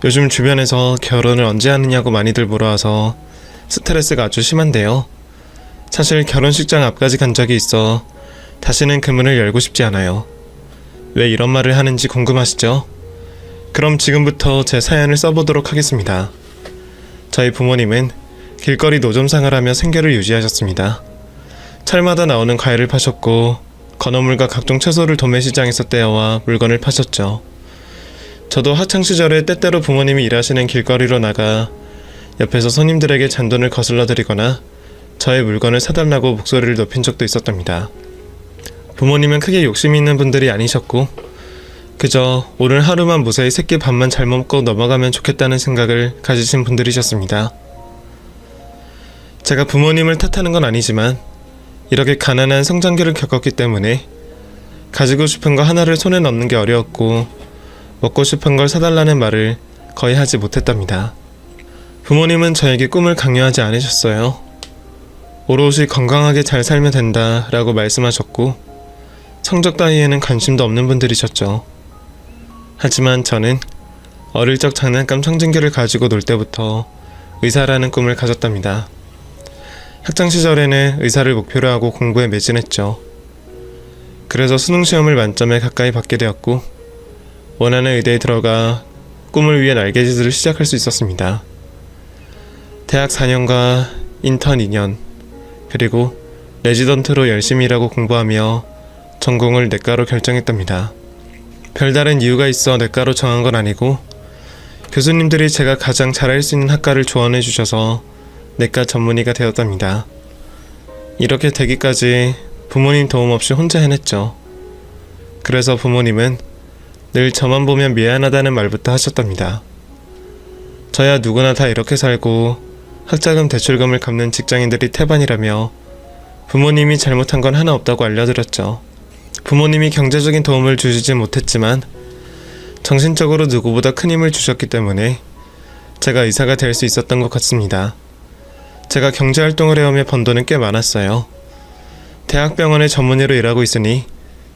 요즘 주변에서 결혼을 언제 하느냐고 많이들 물어와서 스트레스가 아주 심한데요. 사실 결혼식장 앞까지 간 적이 있어 다시는 그 문을 열고 싶지 않아요. 왜 이런 말을 하는지 궁금하시죠? 그럼 지금부터 제 사연을 써보도록 하겠습니다. 저희 부모님은 길거리 노점상을 하며 생계를 유지하셨습니다. 철마다 나오는 과일을 파셨고 건어물과 각종 채소를 도매시장에서 떼어와 물건을 파셨죠. 저도 학창시절에 때때로 부모님이 일하시는 길거리로 나가 옆에서 손님들에게 잔돈을 거슬러 드리거나 저의 물건을 사달라고 목소리를 높인 적도 있었답니다. 부모님은 크게 욕심이 있는 분들이 아니셨고 그저 오늘 하루만 무사히 새끼 밥만 잘 먹고 넘어가면 좋겠다는 생각을 가지신 분들이셨습니다. 제가 부모님을 탓하는 건 아니지만 이렇게 가난한 성장기를 겪었기 때문에 가지고 싶은 거 하나를 손에 넣는 게 어려웠고 먹고 싶은 걸 사달라는 말을 거의 하지 못했답니다. 부모님은 저에게 꿈을 강요하지 않으셨어요. 오롯이 건강하게 잘 살면 된다 라고 말씀하셨고 성적 따위에는 관심도 없는 분들이셨죠. 하지만 저는 어릴 적 장난감 청진기를 가지고 놀 때부터 의사라는 꿈을 가졌답니다. 학창시절에는 의사를 목표로 하고 공부에 매진했죠. 그래서 수능시험을 만점에 가까이 받게 되었고 원하는 의대에 들어가 꿈을 위해 날개짓을 시작할 수 있었습니다. 대학 4년과 인턴 2년 그리고 레지던트로 열심히 일하고 공부하며 전공을 내과로 결정했답니다. 별다른 이유가 있어 내과로 정한 건 아니고 교수님들이 제가 가장 잘할 수 있는 학과를 조언해 주셔서 내과 전문의가 되었답니다. 이렇게 되기까지 부모님 도움 없이 혼자 해냈죠. 그래서 부모님은 늘 저만 보면 미안하다는 말부터 하셨답니다. 저야 누구나 다 이렇게 살고 학자금 대출금을 갚는 직장인들이 태반이라며 부모님이 잘못한 건 하나 없다고 알려드렸죠. 부모님이 경제적인 도움을 주시진 못했지만 정신적으로 누구보다 큰 힘을 주셨기 때문에 제가 의사가 될 수 있었던 것 같습니다. 제가 경제활동을 해오며 번 돈은 꽤 많았어요. 대학병원의 전문의로 일하고 있으니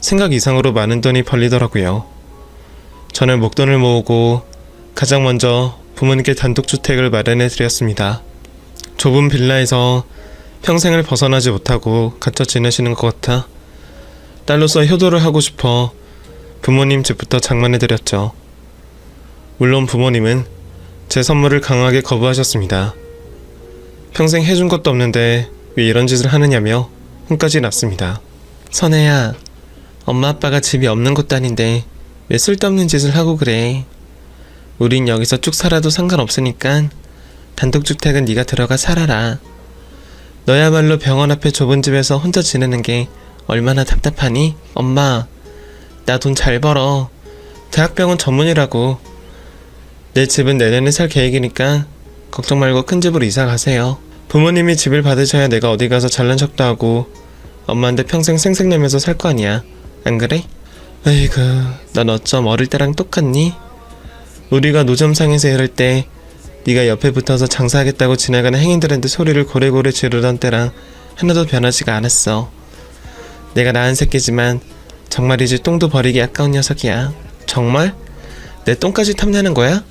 생각 이상으로 많은 돈이 벌리더라고요. 저는 목돈을 모으고 가장 먼저 부모님께 단독주택을 마련해 드렸습니다. 좁은 빌라에서 평생을 벗어나지 못하고 갇혀 지내시는 것 같아 딸로서 효도를 하고 싶어 부모님 집부터 장만해 드렸죠. 물론 부모님은 제 선물을 강하게 거부하셨습니다. 평생 해준 것도 없는데 왜 이런 짓을 하느냐며 혼까지 났습니다. 선혜야, 엄마 아빠가 집이 없는 것도 아닌데 왜 쓸데없는 짓을 하고 그래. 우린 여기서 쭉 살아도 상관없으니까 단독주택은 네가 들어가 살아라. 너야말로 병원 앞에 좁은 집에서 혼자 지내는 게 얼마나 답답하니? 엄마, 나 돈 잘 벌어. 대학병원 전문이라고. 내 집은 내년에 살 계획이니까 걱정 말고 큰 집으로 이사 가세요. 부모님이 집을 받으셔야 내가 어디 가서 잘난 척도 하고 엄마한테 평생 생색내면서 살 거 아니야. 안 그래? 에이구, 넌 어쩜 어릴 때랑 똑같니? 우리가 노점상에서 일할 때 네가 옆에 붙어서 장사하겠다고 지나가는 행인들한테 소리를 고래고래 지르던 때랑 하나도 변하지가 않았어. 내가 낳은 새끼지만 정말이지 똥도 버리기 아까운 녀석이야. 정말? 내 똥까지 탐내는 거야?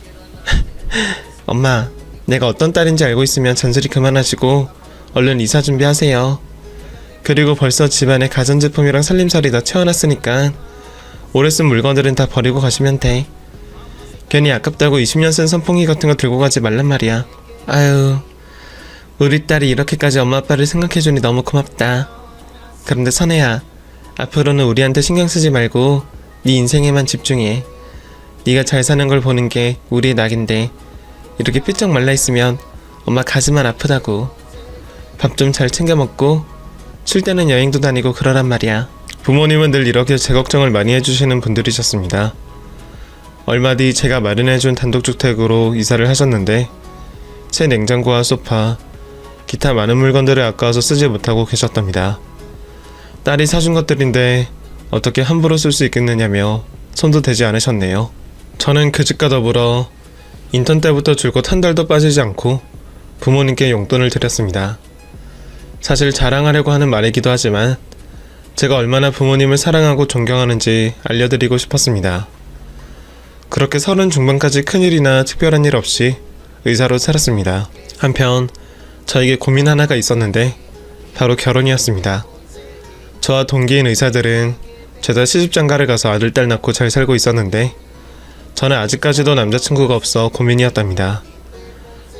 엄마, 내가 어떤 딸인지 알고 있으면 잔소리 그만하시고 얼른 이사 준비하세요. 그리고 벌써 집안에 가전제품이랑 살림살이 다 채워놨으니까 오래 쓴 물건들은 다 버리고 가시면 돼. 괜히 아깝다고 20년 쓴 선풍기 같은 거 들고 가지 말란 말이야. 아유, 우리 딸이 이렇게까지 엄마 아빠를 생각해주니 너무 고맙다. 그런데 선혜야, 앞으로는 우리한테 신경 쓰지 말고 네 인생에만 집중해. 네가 잘 사는 걸 보는 게 우리의 낙인데 이렇게 삐쩍 말라있으면 엄마 가슴만 아프다고. 밥 좀 잘 챙겨 먹고 쉴 때는 여행도 다니고 그러란 말이야. 부모님은 늘 이렇게 제 걱정을 많이 해주시는 분들이셨습니다. 얼마 뒤 제가 마련해준 단독주택으로 이사를 하셨는데 새 냉장고와 소파, 기타 많은 물건들을 아까워서 쓰지 못하고 계셨답니다. 딸이 사준 것들인데 어떻게 함부로 쓸 수 있겠느냐며 손도 대지 않으셨네요. 저는 그 집과 더불어 인턴 때부터 줄곧 한 달도 빠지지 않고 부모님께 용돈을 드렸습니다. 사실 자랑하려고 하는 말이기도 하지만 제가 얼마나 부모님을 사랑하고 존경하는지 알려드리고 싶었습니다. 그렇게 30 중반까지 큰일이나 특별한 일 없이 의사로 살았습니다. 한편 저에게 고민 하나가 있었는데 바로 결혼이었습니다. 저와 동기인 의사들은 죄다 시집장가를 가서 아들 딸 낳고 잘 살고 있었는데 저는 아직까지도 남자친구가 없어 고민이었답니다.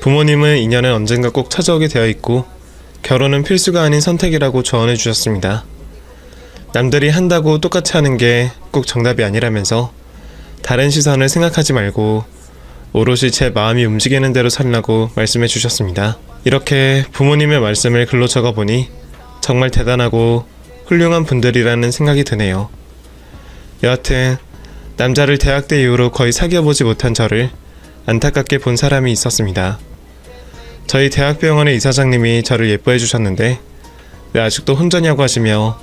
부모님은 인연은 언젠가 꼭 찾아오게 되어 있고 결혼은 필수가 아닌 선택이라고 조언해 주셨습니다. 남들이 한다고 똑같이 하는 게 꼭 정답이 아니라면서 다른 시선을 생각하지 말고 오롯이 제 마음이 움직이는 대로 살라고 말씀해 주셨습니다. 이렇게 부모님의 말씀을 글로 적어보니 정말 대단하고 훌륭한 분들이라는 생각이 드네요. 여하튼 남자를 대학 때 이후로 거의 사귀어보지 못한 저를 안타깝게 본 사람이 있었습니다. 저희 대학병원의 이사장님이 저를 예뻐해 주셨는데 왜 아직도 혼자냐고 하시며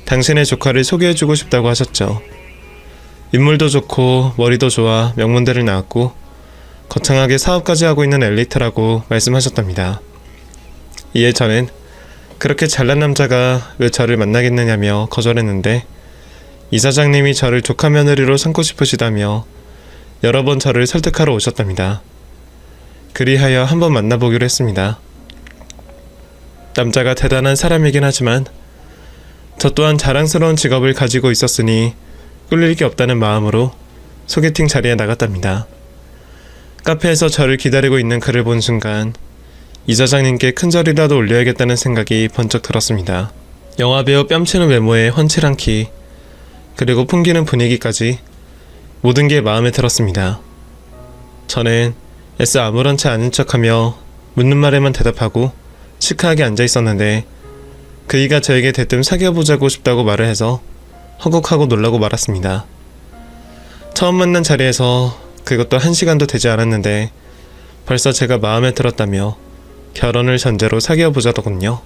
당신의 조카를 소개해주고 싶다고 하셨죠. 인물도 좋고 머리도 좋아 명문대를 나왔고 거창하게 사업까지 하고 있는 엘리트라고 말씀하셨답니다. 이에 저는 그렇게 잘난 남자가 왜 저를 만나겠느냐며 거절했는데 이사장님이 저를 조카 며느리로 삼고 싶으시다며 여러 번 저를 설득하러 오셨답니다. 그리하여 한번 만나보기로 했습니다. 남자가 대단한 사람이긴 하지만 저 또한 자랑스러운 직업을 가지고 있었으니 꿀릴 게 없다는 마음으로 소개팅 자리에 나갔답니다. 카페에서 저를 기다리고 있는 그를 본 순간 이사장님께 큰절이라도 올려야겠다는 생각이 번쩍 들었습니다. 영화배우 뺨치는 외모에 훤칠한 키 그리고 풍기는 분위기까지 모든 게 마음에 들었습니다. 저는 애써 아무렇지 않은 척하며 묻는 말에만 대답하고 시크하게 앉아 있었는데 그이가 저에게 대뜸 사귀어보자고 싶다고 말을 해서 허걱하고 놀라고 말았습니다. 처음 만난 자리에서 그것도 1시간도 되지 않았는데 벌써 제가 마음에 들었다며 결혼을 전제로 사귀어보자더군요.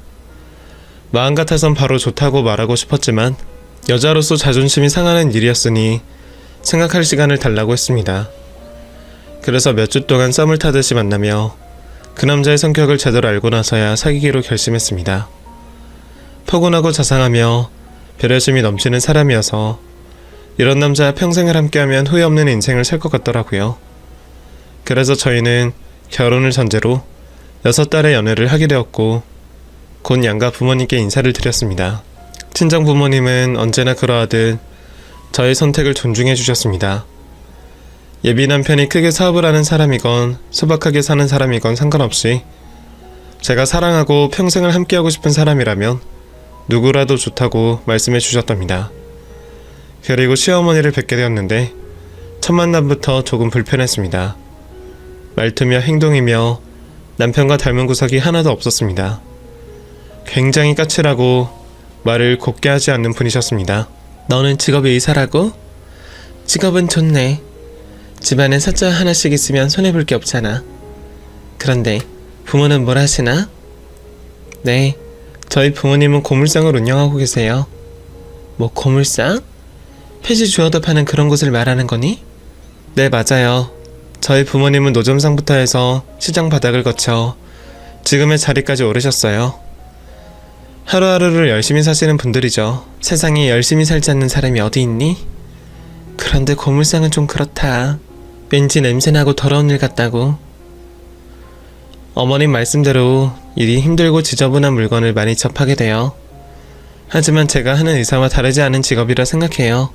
마음 같아선 바로 좋다고 말하고 싶었지만 여자로서 자존심이 상하는 일이었으니 생각할 시간을 달라고 했습니다. 그래서 몇 주 동안 썸을 타듯이 만나며 그 남자의 성격을 제대로 알고 나서야 사귀기로 결심했습니다. 포근하고 자상하며 배려심이 넘치는 사람이어서 이런 남자와 평생을 함께하면 후회 없는 인생을 살 것 같더라고요. 그래서 저희는 결혼을 전제로 6달의 연애를 하게 되었고 곧 양가 부모님께 인사를 드렸습니다. 친정 부모님은 언제나 그러하듯 저의 선택을 존중해 주셨습니다. 예빈한 편이 크게 사업을 하는 사람이건 소박하게 사는 사람이건 상관없이 제가 사랑하고 평생을 함께하고 싶은 사람이라면 누구라도 좋다고 말씀해 주셨답니다. 그리고 시어머니를 뵙게 되었는데 첫 만남부터 조금 불편했습니다. 말투며 행동이며 남편과 닮은 구석이 하나도 없었습니다. 굉장히 까칠하고 말을 곱게 하지 않는 분이셨습니다. 너는 직업이 의사라고? 직업은 좋네. 집안에 사자 하나씩 있으면 손해볼 게 없잖아. 그런데 부모는 뭘 하시나? 네, 저희 부모님은 고물상을 운영하고 계세요. 뭐 고물상? 폐지 주워도 파는 그런 곳을 말하는 거니? 네, 맞아요. 저희 부모님은 노점상부터 해서 시장 바닥을 거쳐 지금의 자리까지 오르셨어요. 하루하루를 열심히 사시는 분들이죠. 세상에 열심히 살지 않는 사람이 어디 있니? 그런데 고물상은 좀 그렇다. 왠지 냄새나고 더러운 일 같다고. 어머님 말씀대로 일이 힘들고 지저분한 물건을 많이 접하게 돼요. 하지만 제가 하는 의사와 다르지 않은 직업이라 생각해요.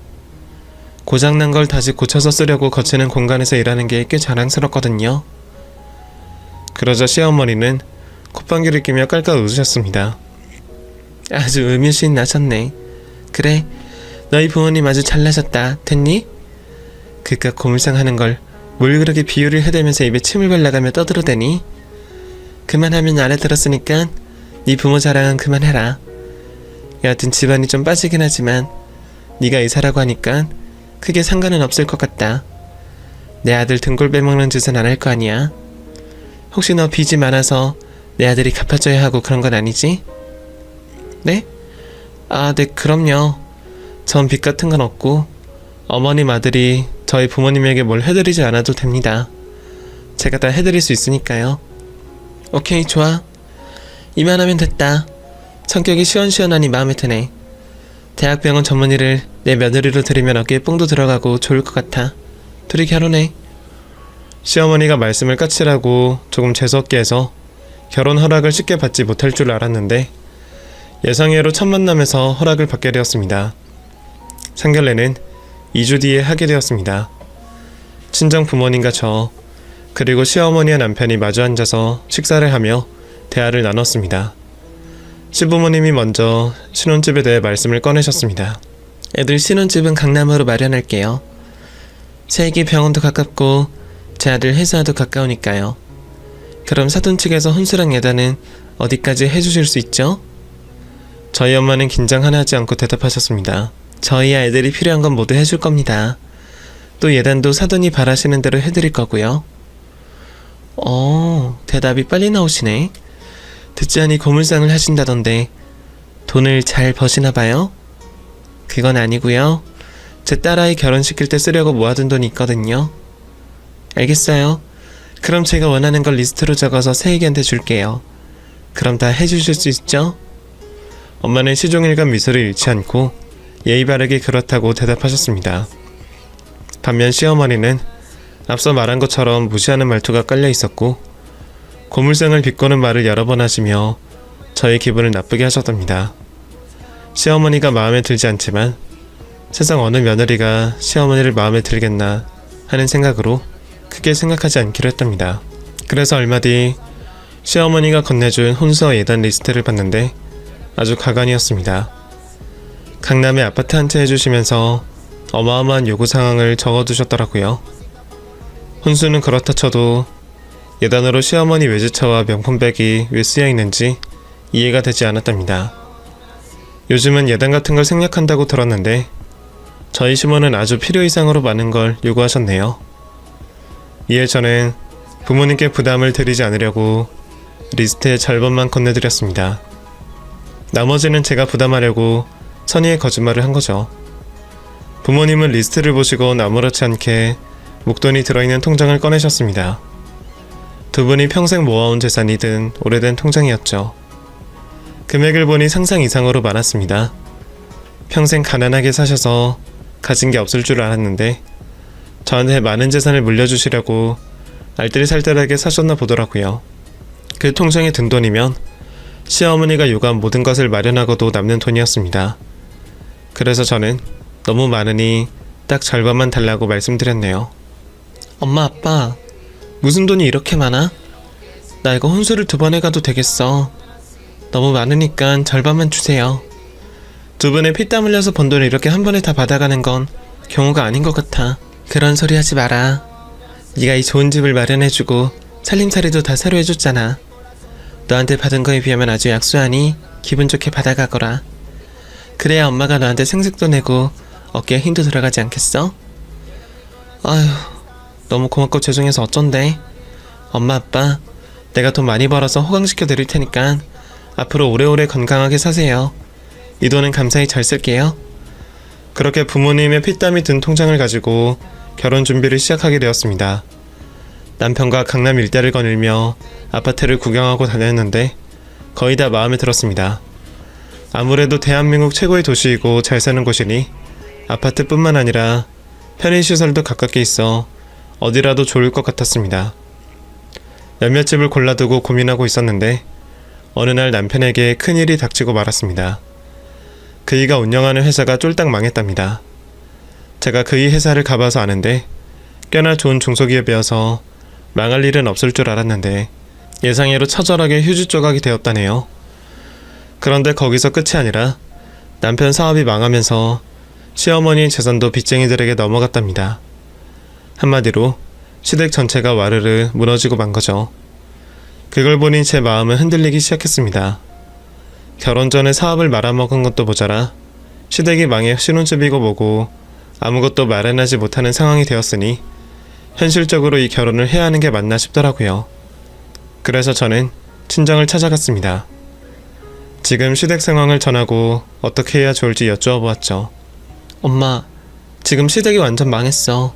고장난 걸 다시 고쳐서 쓰려고 거치는 공간에서 일하는 게 꽤 자랑스럽거든요. 그러자 시어머니는 콧방귀를 끼며 깔깔 웃으셨습니다. 아주 의미심 나셨네. 그래, 너희 부모님 아주 잘나셨다. 됐니? 그깟 고물상 하는 걸 뭘 그렇게 비유를 해대면서 입에 침을 발라가며 떠들어대니? 그만하면 알아들었으니까 네 부모 자랑은 그만해라. 여하튼 집안이 좀 빠지긴 하지만 네가 의사라고 하니까 크게 상관은 없을 것 같다. 내 아들 등골 빼먹는 짓은 안 할 거 아니야. 혹시 너 빚이 많아서 내 아들이 갚아줘야 하고 그런 건 아니지? 네? 아, 네, 그럼요. 전 빚 같은 건 없고 어머님 아들이 저희 부모님에게 뭘 해드리지 않아도 됩니다. 제가 다 해드릴 수 있으니까요. 오케이, 좋아. 이만하면 됐다. 성격이 시원시원하니 마음에 드네. 대학병원 전문의를 내 며느리로 들이면 어깨에 뽕도 들어가고 좋을 것 같아. 둘이 결혼해. 시어머니가 말씀을 까칠하고 조금 재수없게 해서 결혼 허락을 쉽게 받지 못할 줄 알았는데 예상외로 첫 만남에서 허락을 받게 되었습니다. 상견례는 2주 뒤에 하게 되었습니다. 친정 부모님과 저 그리고 시어머니와 남편이 마주 앉아서 식사를 하며 대화를 나눴습니다. 시부모님이 먼저 신혼집에 대해 말씀을 꺼내셨습니다. 애들 신혼집은 강남으로 마련할게요. 세기 병원도 가깝고 제 아들 회사도 가까우니까요. 그럼 사돈 측에서 혼수랑 예단은 어디까지 해주실 수 있죠? 저희 엄마는 긴장 하나 하지 않고 대답하셨습니다. 저희 아이들이 필요한 건 모두 해줄 겁니다. 또 예단도 사돈이 바라시는 대로 해드릴 거고요. 대답이 빨리 나오시네. 듣지 않니 고물상을 하신다던데 돈을 잘 버시나 봐요? 그건 아니고요. 제 딸아이 결혼시킬 때 쓰려고 모아둔 돈이 있거든요. 알겠어요. 그럼 제가 원하는 걸 리스트로 적어서 새애기한테 줄게요. 그럼 다 해주실 수 있죠? 엄마는 시종일관 미소를 잃지 않고 예의 바르게 그렇다고 대답하셨습니다. 반면 시어머니는 앞서 말한 것처럼 무시하는 말투가 깔려 있었고 고물상을 비꼬는 말을 여러 번 하시며 저의 기분을 나쁘게 하셨답니다. 시어머니가 마음에 들지 않지만 세상 어느 며느리가 시어머니를 마음에 들겠나 하는 생각으로 크게 생각하지 않기로 했답니다. 그래서 얼마 뒤 시어머니가 건네준 혼수와 예단 리스트를 봤는데 아주 가관이었습니다. 강남에 아파트 한 채 해주시면서 어마어마한 요구 사항을 적어두셨더라고요. 혼수는 그렇다 쳐도 예단으로 시어머니 외제차와 명품백이 왜 쓰여있는지 이해가 되지 않았답니다. 요즘은 예단 같은 걸 생략한다고 들었는데 저희 시모는 아주 필요 이상으로 많은 걸 요구하셨네요. 이에 저는 부모님께 부담을 드리지 않으려고 리스트의 절반만 건네드렸습니다. 나머지는 제가 부담하려고 선의의 거짓말을 한 거죠. 부모님은 리스트를 보시고 아무렇지 않게 목돈이 들어있는 통장을 꺼내셨습니다. 두 분이 평생 모아온 재산이 든 오래된 통장이었죠. 금액을 보니 상상 이상으로 많았습니다. 평생 가난하게 사셔서 가진 게 없을 줄 알았는데 저한테 많은 재산을 물려주시려고 알뜰살뜰하게 사셨나 보더라고요. 그 통장에 든 돈이면 시어머니가 요구한 모든 것을 마련하고도 남는 돈이었습니다. 그래서 저는 너무 많으니 딱 절반만 달라고 말씀드렸네요. 엄마 아빠 무슨 돈이 이렇게 많아? 나 이거 혼수를 2번 해가도 되겠어. 너무 많으니까 절반만 주세요. 두 분의 피땀 흘려서 번 돈을 이렇게 한 번에 다 받아가는 건 경우가 아닌 것 같아. 그런 소리 하지 마라. 네가 이 좋은 집을 마련해주고 살림살이도 다 새로 해줬잖아. 너한테 받은 거에 비하면 아주 약수하니 기분 좋게 받아가거라. 그래야 엄마가 너한테 생색도 내고 어깨에 힘도 들어가지 않겠어? 아휴, 너무 고맙고 죄송해서 어쩐데. 엄마 아빠 내가 돈 많이 벌어서 호강시켜 드릴 테니까 앞으로 오래오래 건강하게 사세요. 이 돈은 감사히 잘 쓸게요. 그렇게 부모님의 피땀이 든 통장을 가지고 결혼 준비를 시작하게 되었습니다. 남편과 강남 일대를 거닐며 아파트를 구경하고 다녔는데 거의 다 마음에 들었습니다. 아무래도 대한민국 최고의 도시이고 잘 사는 곳이니 아파트뿐만 아니라 편의시설도 가깝게 있어 어디라도 좋을 것 같았습니다. 몇몇 집을 골라두고 고민하고 있었는데 어느 날 남편에게 큰일이 닥치고 말았습니다. 그이가 운영하는 회사가 쫄딱 망했답니다. 제가 그이 회사를 가봐서 아는데 꽤나 좋은 중소기업이어서 망할 일은 없을 줄 알았는데 예상외로 처절하게 휴지 조각이 되었다네요. 그런데 거기서 끝이 아니라 남편 사업이 망하면서 시어머니 재산도 빚쟁이들에게 넘어갔답니다. 한마디로 시댁 전체가 와르르 무너지고 만 거죠. 그걸 보니 제 마음은 흔들리기 시작했습니다. 결혼 전에 사업을 말아먹은 것도 모자라 시댁이 망해 신혼집이고 뭐고 아무것도 마련하지 못하는 상황이 되었으니 현실적으로 이 결혼을 해야 하는 게 맞나 싶더라고요. 그래서 저는 친정을 찾아갔습니다. 지금 시댁 상황을 전하고 어떻게 해야 좋을지 여쭈어 보았죠. 엄마, 지금 시댁이 완전 망했어.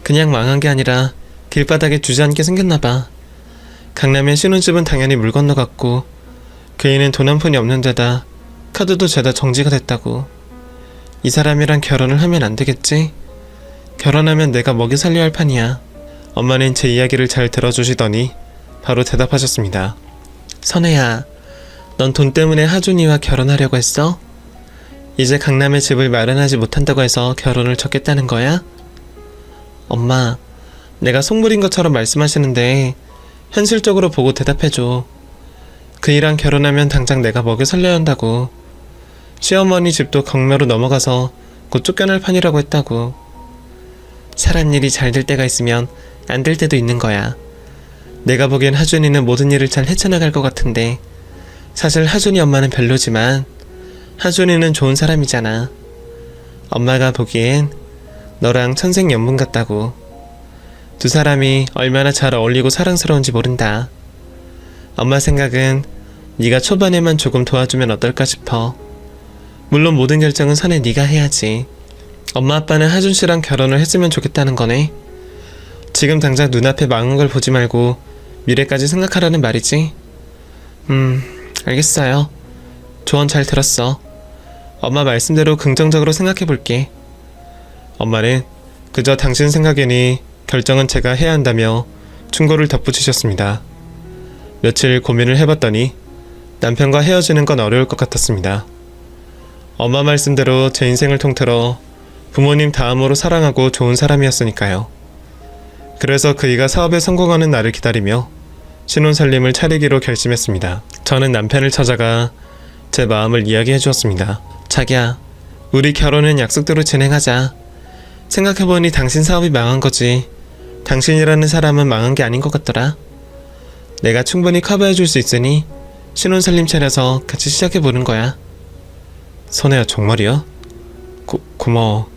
그냥 망한 게 아니라 길바닥에 주저앉게 생겼나봐. 강남에 신혼집은 당연히 물 건너갔고 그이는 돈 한 푼이 없는 데다 카드도 죄다 정지가 됐다고. 이 사람이랑 결혼을 하면 안 되겠지? 결혼하면 내가 먹여 살려야 할 판이야. 엄마는 제 이야기를 잘 들어주시더니 바로 대답하셨습니다. 선혜야, 넌 돈 때문에 하준이와 결혼하려고 했어? 이제 강남에 집을 마련하지 못한다고 해서 결혼을 젓겠다는 거야? 엄마, 내가 속물인 것처럼 말씀하시는데 현실적으로 보고 대답해줘. 그이랑 결혼하면 당장 내가 먹여 살려야 한다고. 시어머니 집도 경매로 넘어가서 곧 쫓겨날 판이라고 했다고. 사람 일이 잘 될 때가 있으면 안 될 때도 있는 거야. 내가 보기엔 하준이는 모든 일을 잘 헤쳐나갈 것 같은데 사실 하준이 엄마는 별로지만 하준이는 좋은 사람이잖아. 엄마가 보기엔 너랑 천생연분 같다고. 두 사람이 얼마나 잘 어울리고 사랑스러운지 모른다. 엄마 생각은 네가 초반에만 조금 도와주면 어떨까 싶어. 물론 모든 결정은 선에 네가 해야지. 엄마 아빠는 하준 씨랑 결혼을 했으면 좋겠다는 거네. 지금 당장 눈앞에 망한 걸 보지 말고 미래까지 생각하라는 말이지. 알겠어요. 조언 잘 들었어. 엄마 말씀대로 긍정적으로 생각해볼게. 엄마는 그저 당신 생각이니 결정은 제가 해야 한다며 충고를 덧붙이셨습니다. 며칠 고민을 해봤더니 남편과 헤어지는 건 어려울 것 같았습니다. 엄마 말씀대로 제 인생을 통틀어 부모님 다음으로 사랑하고 좋은 사람이었으니까요. 그래서 그이가 사업에 성공하는 날을 기다리며 신혼살림을 차리기로 결심했습니다. 저는 남편을 찾아가 제 마음을 이야기해 주었습니다. 자기야, 우리 결혼은 약속대로 진행하자. 생각해보니 당신 사업이 망한 거지 당신이라는 사람은 망한 게 아닌 것 같더라. 내가 충분히 커버해 줄 수 있으니 신혼살림 차려서 같이 시작해보는 거야. 선혜야, 정말이야? 고마워.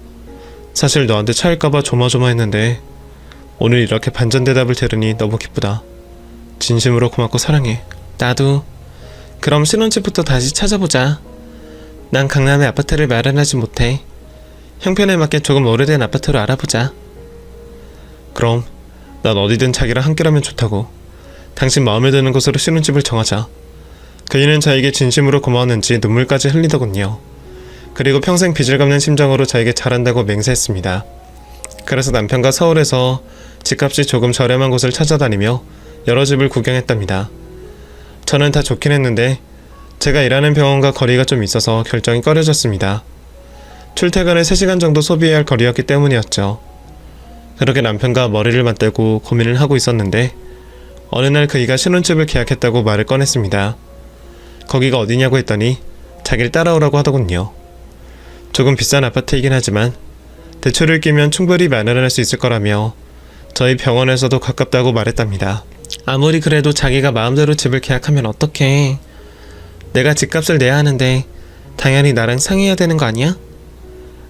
사실 너한테 차일까봐 조마조마했는데 오늘 이렇게 반전대답을 들으니 너무 기쁘다. 진심으로 고맙고 사랑해. 나도. 그럼 신혼집부터 다시 찾아보자. 난 강남에 아파트를 마련하지 못해. 형편에 맞게 조금 오래된 아파트로 알아보자. 그럼 난 어디든 자기랑 함께라면 좋다고. 당신 마음에 드는 곳으로 신혼집을 정하자. 그이는 저에게 진심으로 고마웠는지 눈물까지 흘리더군요. 그리고 평생 빚을 갚는 심정으로 저에게 잘한다고 맹세했습니다. 그래서 남편과 서울에서 집값이 조금 저렴한 곳을 찾아다니며 여러 집을 구경했답니다. 저는 다 좋긴 했는데 제가 일하는 병원과 거리가 좀 있어서 결정이 꺼려졌습니다. 출퇴근에 3시간 정도 소비해야 할 거리였기 때문이었죠. 그렇게 남편과 머리를 맞대고 고민을 하고 있었는데 어느 날 그이가 신혼집을 계약했다고 말을 꺼냈습니다. 거기가 어디냐고 했더니 자기를 따라오라고 하더군요. 조금 비싼 아파트이긴 하지만 대출을 끼면 충분히 마련할 수 있을 거라며 저희 병원에서도 가깝다고 말했답니다. 아무리 그래도 자기가 마음대로 집을 계약하면 어떡해. 내가 집값을 내야 하는데 당연히 나랑 상의해야 되는 거 아니야?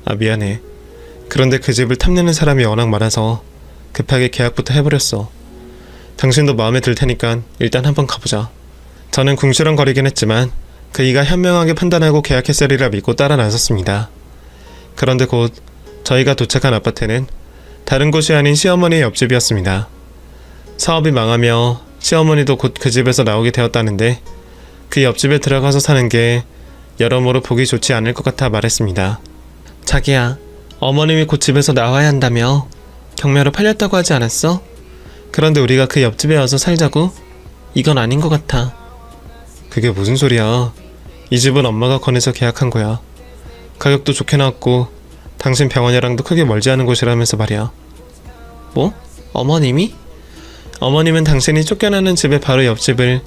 아, 미안해. 그런데 그 집을 탐내는 사람이 워낙 많아서 급하게 계약부터 해버렸어. 당신도 마음에 들 테니까 일단 한번 가보자. 저는 궁시렁거리긴 했지만 그이가 현명하게 판단하고 계약했으리라 믿고 따라 나섰습니다. 그런데 곧 저희가 도착한 아파트는 다른 곳이 아닌 시어머니의 옆집이었습니다. 사업이 망하며 시어머니도 곧 그 집에서 나오게 되었다는데 그 옆집에 들어가서 사는 게 여러모로 보기 좋지 않을 것 같아 말했습니다. 자기야, 어머님이 곧 집에서 나와야 한다며 경매로 팔렸다고 하지 않았어? 그런데 우리가 그 옆집에 와서 살자고? 이건 아닌 것 같아. 그게 무슨 소리야. 이 집은 엄마가 권해서 계약한 거야. 가격도 좋게 나왔고 당신 병원이랑도 크게 멀지 않은 곳이라면서 말이야. 뭐? 어머님이? 어머님은 당신이 쫓겨나는 집의 바로 옆집을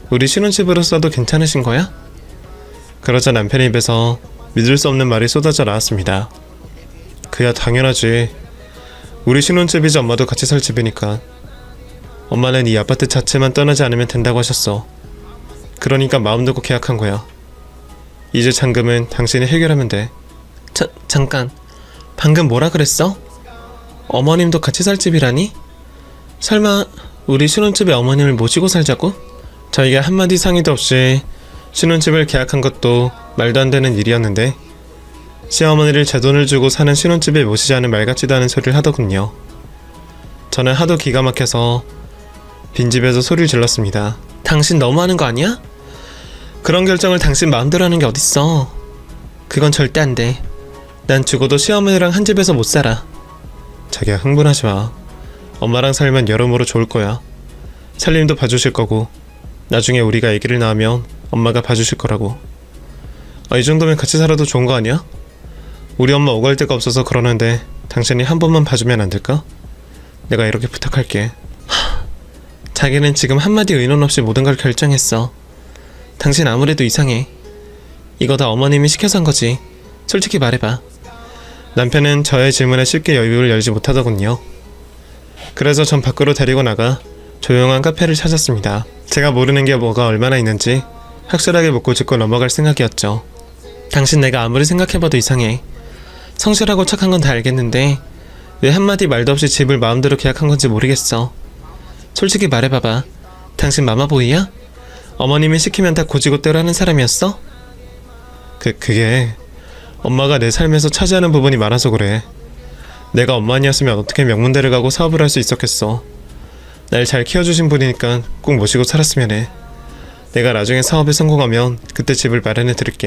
우리 신혼집으로 써도 괜찮으신 거야? 그러자 남편의 입에서 믿을 수 없는 말이 쏟아져 나왔습니다. 그야 당연하지. 우리 신혼집이지 엄마도 같이 살 집이니까. 엄마는 이 아파트 자체만 떠나지 않으면 된다고 하셨어. 그러니까 마음 놓고 계약한 거야. 이제 잔금은 당신이 해결하면 돼. 잠깐. 방금 뭐라 그랬어? 어머님도 같이 살 집이라니? 설마 우리 신혼집에 어머님을 모시고 살자고? 저희가 한마디 상의도 없이 신혼집을 계약한 것도 말도 안 되는 일이었는데 시어머니를 제 돈을 주고 사는 신혼집에 모시자는 말 같지도 않은 소리를 하더군요. 저는 하도 기가 막혀서 빈집에서 소리를 질렀습니다. 당신 너무하는 거 아니야? 그런 결정을 당신 마음대로 하는 게 어딨어. 그건 절대 안 돼. 난 죽어도 시어머니랑 한 집에서 못 살아. 자기야, 흥분하지 마. 엄마랑 살면 여러모로 좋을 거야. 살림도 봐주실 거고, 나중에 우리가 아기를 낳으면 엄마가 봐주실 거라고. 이 정도면 같이 살아도 좋은 거 아니야? 우리 엄마 오갈 데가 없어서 그러는데 당신이 한 번만 봐주면 안 될까? 내가 이렇게 부탁할게. 자기는 지금 한마디 의논 없이 모든 걸 결정했어. 당신 아무래도 이상해. 이거 다 어머님이 시켜서 한 거지. 솔직히 말해봐. 남편은 저의 질문에 쉽게 여유를 열지 못하더군요. 그래서 전 밖으로 데리고 나가 조용한 카페를 찾았습니다. 제가 모르는 게 뭐가 얼마나 있는지 확실하게 묻고 짚고 넘어갈 생각이었죠. 당신 내가 아무리 생각해봐도 이상해. 성실하고 착한 건 다 알겠는데 왜 한마디 말도 없이 집을 마음대로 계약한 건지 모르겠어. 솔직히 말해봐봐. 당신 마마보이야? 어머님이 시키면 다 고지고대로 하는 사람이었어? 그게 엄마가 내 삶에서 차지하는 부분이 많아서 그래. 내가 엄마 아니었으면 어떻게 명문대를 가고 사업을 할 수 있었겠어. 날 잘 키워주신 분이니까 꼭 모시고 살았으면 해. 내가 나중에 사업에 성공하면 그때 집을 마련해 드릴게.